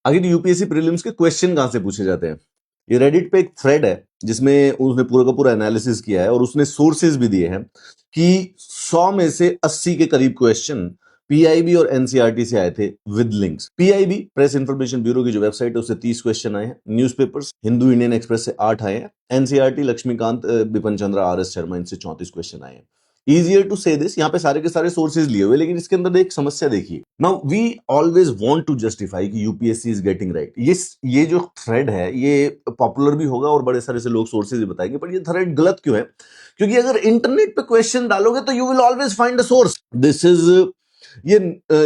आखिर UPSC prelims के question कहां से पूछे जाते हैं? ये रेडिट पे एक थ्रेड है जिसमें उसने पूरा का पूरा एनालिसिस किया है और उसने सोर्सेज भी दिए हैं कि 100 में से 80 के करीब क्वेश्चन पीआईबी और एनसीईआरटी से आए थे with links. PIB press information bureau की जो वेबसाइट है उससे 30 क्वेश्चन आए हैं, न्यूज़पेपर्स हिंदू इंडियन एक्सप्रेस से 8 आए हैं, एनसीईआरटी लक्ष्मीकांत बिपिन चंद्र आर.एस. शर्मा इनसे 34 क्वेश्चन आए हैं। इजियर टू से दिस, यहाँ पे सारे के सारे सोर्सेज लिए हुए, लेकिन इसके अंदर एक समस्या देखिए। Now we always want to justify कि यूपीएससी इज गेटिंग राइट। ये जो थ्रेड है ये पॉपुलर भी होगा और बड़े सारे से लोग सोर्सेज भी बताएंगे, पर ये थ्रेड गलत क्यों है? क्योंकि अगर इंटरनेट पे क्वेश्चन डालोगे तो you will always find a source. This is ये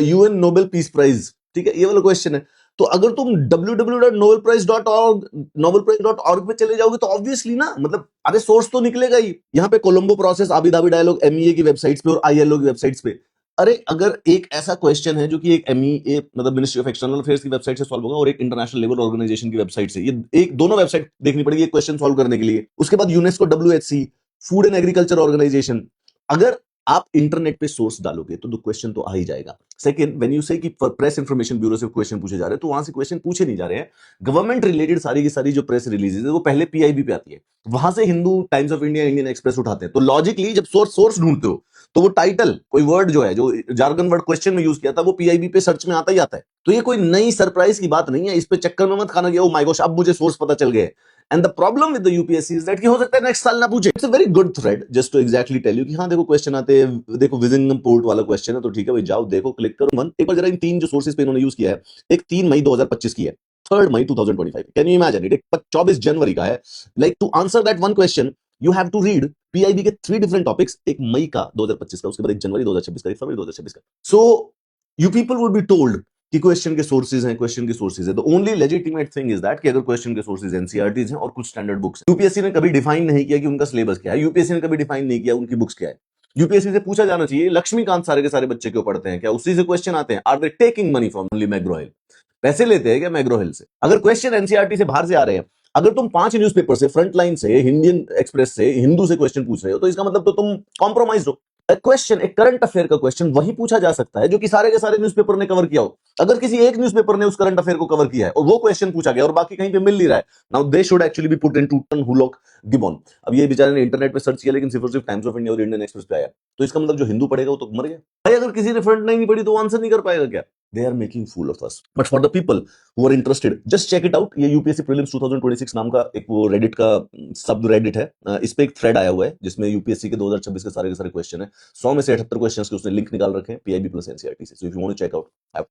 यूएन नोबेल पीस प्राइज, ठीक है, ये वाला क्वेश्चन है। तो अगर तुम www.nobelprize.org nobelprize.org पे चले जाओगे तो ऑब्वियसली ना, मतलब अरे सोर्स तो निकलेगा ही। यहाँ पे Colombo process, Abu Dhabi dialogue MEA की वेबसाइट्स पे और आईएलओ की वेबसाइट्स पे। अरे अगर एक ऐसा क्वेश्चन है जो कि एक एमईए मतलब मिनिस्ट्री ऑफ एक्सटर्नल अफेयर्स की वेबसाइट से सॉल्व होगा और एक इंटरनेशनल लेबर ऑर्गेनाइजेशन की वेबसाइट से, ये एक दोनों वेबसाइट देखनी पड़ेगी एक क्वेश्चन सॉल्व करने के लिए। उसके बाद UNESCO, WHC, food and agriculture organisation, अगर आप इंटरनेट पे सोर्स डालोगे तो क्वेश्चन तो आ ही जाएगा। सेकंड, व्हेन यू से कि प्रेस इंफॉर्मेशन ब्यूरो से क्वेश्चन पूछे जा रहे हैं, तो वहां से क्वेश्चन पूछे नहीं जा रहे हैं। गवर्नमेंट रिलेटेड सारी की सारी जो प्रेस रिलीजेस है वो पहले पीआईबी पे आती है, वहां से Hindu, times of India, Indian express उठाते हैं। तो लॉजिकली जब सोर्स ढूंढते हो तो वो टाइटल, कोई वर्ड जो है, जो जार्गन वर्ड क्वेश्चन में यूज किया था, वो पीआईबी पे सर्च में आता ही आता है। तो ये कोई नई सरप्राइज की बात नहीं है, इस पे चक्कर में मत खाना कि ओ माय गॉश अब मुझे सोर्स पता चल गया। And the problem with the UPSC is that कि हो सकता है नेक्स्ट साल ना पूछे। It's a very good thread just to exactly tell you कि हाँ देखो क्वेश्चन आते हैं, देखो विजिंगम पोर्ट वाला क्वेश्चन है तो ठीक है भाई, जाओ देखो, क्लिक करो मन। एक बार जरा इन तीन जो सोर्सेज पे इन्होंने यूज किया है, एक 3 मई 2025 की है, 3 मई 2025, कैन यू इमेजिन इट? एक 24 जनवरी का है। Like to answer that one question you have to read PIB के 3 डिफरेंट टॉपिक्स, एक मई का 2025 का, उसके बाद एक जनवरी 2026 का, एक फरवरी 2026 का। So you people would be told कि क्वेश्चन के सोर्सेज हैं, क्वेश्चन के सोर्सेज है। The only legitimate thing is that कि अगर क्वेश्चन के सोर्सेज एनसीईआरटीज हैं और कुछ स्टैंडर्ड बुक्स हैं। यूपीएससी ने कभी डिफाइन नहीं किया कि उनका सिलेबस क्या है, यूपीएससी ने कभी डिफाइन नहीं किया उनकी बुक्स क्या है। यूपीएससी से पूछा जाना चाहिए लक्ष्मीकांत सारे के सारे बच्चे क्यों पढ़ते हैं, क्या उसी से क्वेश्चन आते हैं? Are they taking money from only McGraw Hill? पैसे लेते हैं क्या मैग्रो हिल से? अगर क्वेश्चन एनसीईआरटी से बाहर से आ रहे हैं, अगर तुम 5 न्यूज़पेपर से, फ्रंटलाइन से, इंडियन एक्सप्रेस से, हिंदू से क्वेश्चन पूछ रहे हो, तो इसका मतलब तो तुम कॉम्प्रोमाइज हो। क्वेश्चन, एक करंट अफेयर का क्वेश्चन वही पूछा जा सकता है जो कि सारे के सारे न्यूज़पेपर ने कवर किया हो। अगर किसी एक न्यूज़पेपर ने उस करंट अफेयर को कवर किया है और वो क्वेश्चन पूछा गया और बाकी कहीं पे मिल नहीं रहा है, now they should actually B put into hoolock gibbon. अब ये बेचारे ने इंटरनेट पे सर्च किया लेकिन सिर्फ और सिर्फ टाइम्स ऑफ इंडिया और इंडियन एक्सप्रेस पे आया, तो इसका मतलब जो हिंदू पढ़ेगा वो तो मर गया भाई। अगर किसी ने फ्रंट लाइन नहीं पढ़ी तो वो आंसर नहीं कर पाएगा क्या? They are making fool of us. But for the people who are interested, just check it out. ये यूपीएससी प्रीलिम्स 2026 नाम का एक वो रेडिट का सब रेडिट है, इस पे एक थ्रेड आया हुआ है जिसमें यूपीएससी के 2026 के सारे क्वेश्चन है। 100 में से 78 क्वेश्चन के उसने लिंक निकाल रखे हैं पीआईबी प्लस एनसीईआरटी से। So if you want to check out,